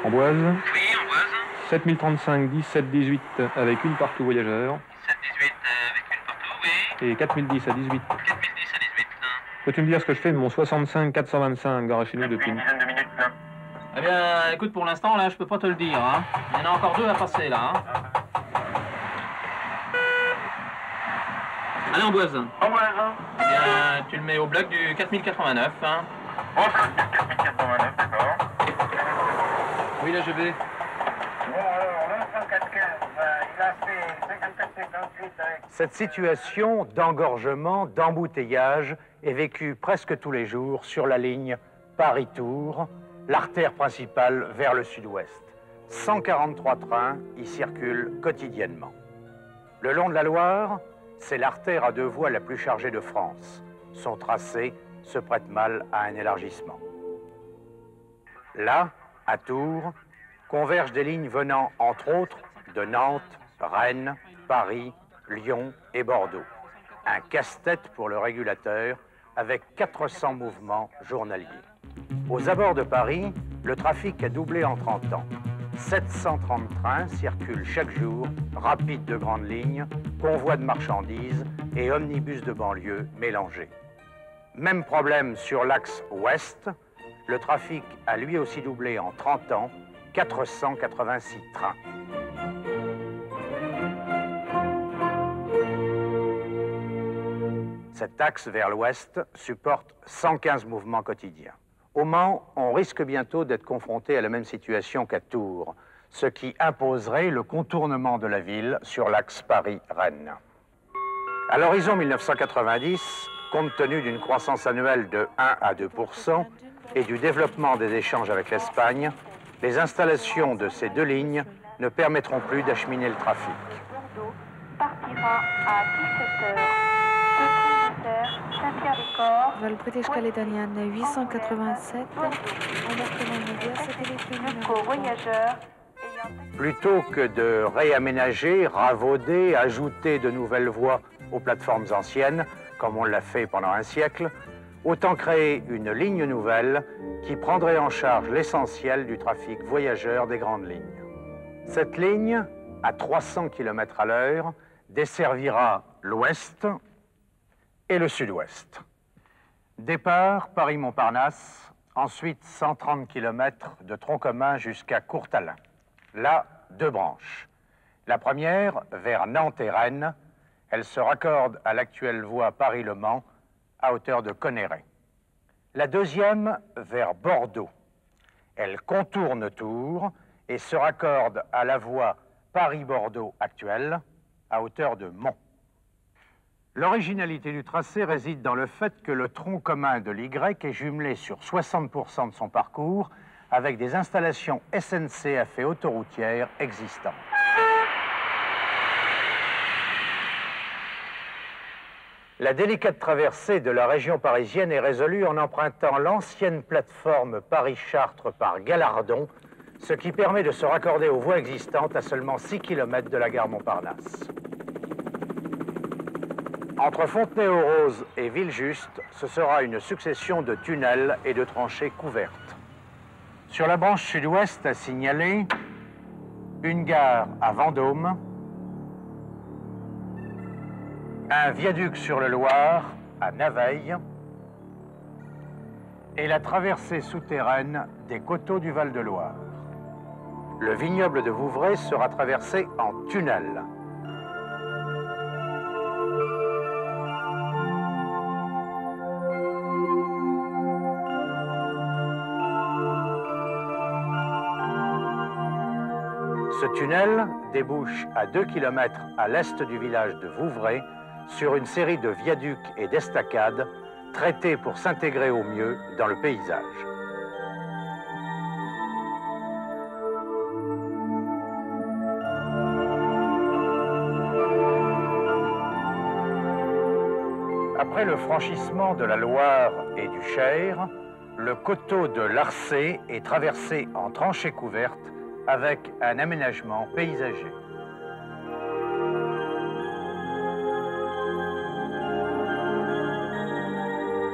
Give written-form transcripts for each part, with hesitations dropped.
Amboise. Oui, Amboise. 7035 17 18 avec une partout voyageur. 7-18 avec une partout, oui. Et 4010 à 18. 4010 à 18. Peux-tu me dire ce que je fais de mon 65 425 garé chez nous depuis Une dizaine de minutes, là. Eh bien, écoute, pour l'instant, là, je peux pas te le dire, hein. Il y en a encore 2 à passer, là, hein. Allez, Amboise. Amboise. Eh bien, tu le mets au bloc du 4089, hein. Au bloc du 4089, d'accord. Oui, là, je vais. Bon, alors, le 10415, il a fait 54-58 avec... Cette situation d'engorgement, d'embouteillage est vécue presque tous les jours sur la ligne Paris-Tours, l'artère principale vers le sud-ouest. 143 trains y circulent quotidiennement. Le long de la Loire, c'est l'artère à 2 voies la plus chargée de France. Son tracé se prête mal à un élargissement. Là, à Tours, convergent des lignes venant, entre autres, de Nantes, Rennes, Paris, Lyon et Bordeaux. Un casse-tête pour le régulateur, avec 400 mouvements journaliers. Aux abords de Paris, le trafic a doublé en 30 ans. 730 trains circulent chaque jour, rapides de grandes lignes, convois de marchandises et omnibus de banlieue mélangés. Même problème sur l'axe ouest, le trafic a lui aussi doublé en 30 ans, 486 trains. Cet axe vers l'ouest supporte 115 mouvements quotidiens. Au Mans, on risque bientôt d'être confronté à la même situation qu'à Tours, ce qui imposerait le contournement de la ville sur l'axe Paris-Rennes. À l'horizon 1990, compte tenu d'une croissance annuelle de 1 à 2% et du développement des échanges avec l'Espagne, les installations de ces 2 lignes ne permettront plus d'acheminer le trafic. Bordeaux partira à 17h. Saint-Pierre-des-Corps. Vol British Caledonian 887. Embarquement immédiat, satellite Jusqu'aux voyageurs. Plutôt que de réaménager, ravauder, ajouter de nouvelles voies aux plateformes anciennes, comme on l'a fait pendant un siècle, autant créer une ligne nouvelle qui prendrait en charge l'essentiel du trafic voyageur des grandes lignes. Cette ligne, à 300 km à l'heure, desservira l'ouest et le sud-ouest. Départ Paris-Montparnasse, ensuite 130 km de tronc commun jusqu'à Courtalin. Là, 2 branches. La première, vers Nantes et Rennes, elle se raccorde à l'actuelle voie Paris-Le Mans, à hauteur de Connéray. La deuxième, vers Bordeaux. Elle contourne Tours et se raccorde à la voie Paris-Bordeaux actuelle, à hauteur de Mons. L'originalité du tracé réside dans le fait que le tronc commun de l'Y est jumelé sur 60% de son parcours avec des installations SNCF et autoroutières existantes. La délicate traversée de la région parisienne est résolue en empruntant l'ancienne plateforme Paris-Chartres par Galardon, ce qui permet de se raccorder aux voies existantes à seulement 6 km de la gare Montparnasse. Entre Fontenay-aux-Roses et Villejuste, ce sera une succession de tunnels et de tranchées couvertes. Sur la branche sud-ouest à signaler, une gare à Vendôme, un viaduc sur le Loir à Naveil et la traversée souterraine des coteaux du Val-de-Loire. Le vignoble de Vouvray sera traversé en tunnel. Ce tunnel débouche à 2 km à l'est du village de Vouvray sur une série de viaducs et d'estacades traités pour s'intégrer au mieux dans le paysage. Après le franchissement de la Loire et du Cher, le coteau de l'Arcé est traversé en tranchée couverte avec un aménagement paysager.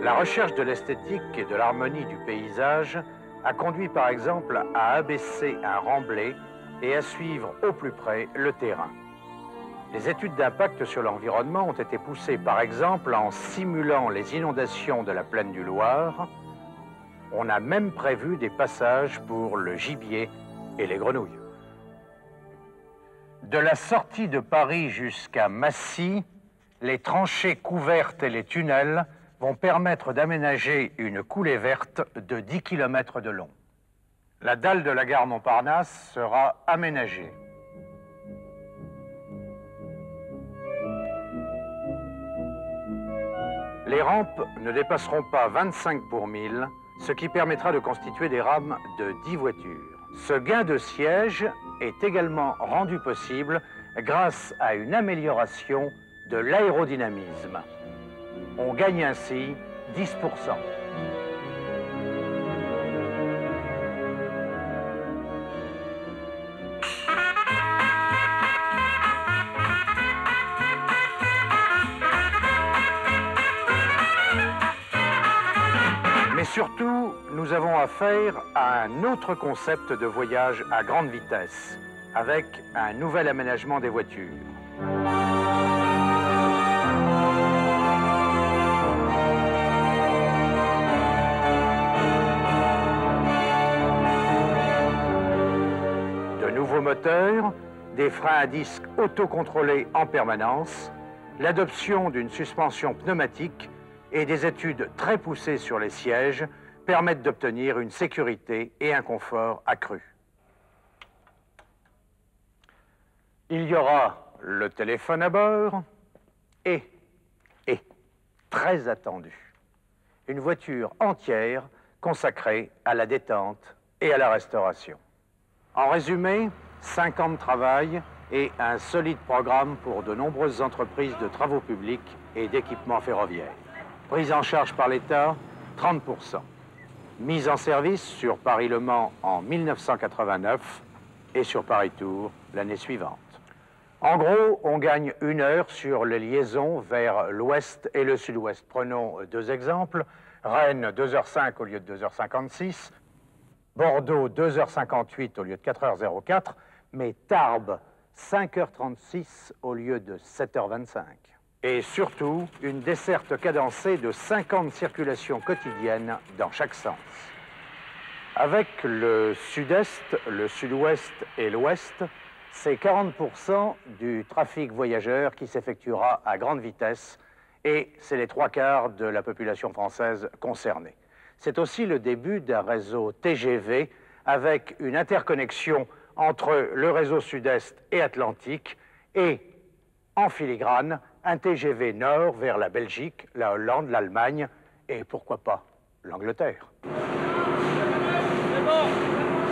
La recherche de l'esthétique et de l'harmonie du paysage a conduit par exemple à abaisser un remblai et à suivre au plus près le terrain. Les études d'impact sur l'environnement ont été poussées par exemple en simulant les inondations de la plaine du Loir. On a même prévu des passages pour le gibier et les grenouilles. De la sortie de Paris jusqu'à Massy, les tranchées couvertes et les tunnels vont permettre d'aménager une coulée verte de 10 km de long. La dalle de la gare Montparnasse sera aménagée. Les rampes ne dépasseront pas 25 pour 1000, ce qui permettra de constituer des rames de 10 voitures. Ce gain de siège est également rendu possible grâce à une amélioration de l'aérodynamisme. On gagne ainsi 10%. Mais surtout, nous avons affaire à un autre concept de voyage à grande vitesse, avec un nouvel aménagement des voitures. De nouveaux moteurs, des freins à disque autocontrôlés en permanence, l'adoption d'une suspension pneumatique et des études très poussées sur les sièges permettent d'obtenir une sécurité et un confort accrus. Il y aura le téléphone à bord et, très attendu, une voiture entière consacrée à la détente et à la restauration. En résumé, 5 ans de travail et un solide programme pour de nombreuses entreprises de travaux publics et d'équipements ferroviaires. Prise en charge par l'État, 30%. Mise en service sur Paris-Le Mans en 1989 et sur Paris-Tours l'année suivante. En gros, on gagne 1 heure sur les liaisons vers l'ouest et le sud-ouest. Prenons 2 exemples. Rennes, 2h05 au lieu de 2h56. Bordeaux, 2h58 au lieu de 4h04. Mais Tarbes, 5h36 au lieu de 7h25. Et surtout, une desserte cadencée de 50 circulations quotidiennes dans chaque sens. Avec le sud-est, le sud-ouest et l'ouest, c'est 40% du trafic voyageur qui s'effectuera à grande vitesse et c'est les 3/4 de la population française concernée. C'est aussi le début d'un réseau TGV avec une interconnexion entre le réseau sud-est et atlantique et, en filigrane, un TGV nord vers la Belgique, la Hollande, l'Allemagne et pourquoi pas l'Angleterre. C'est bon.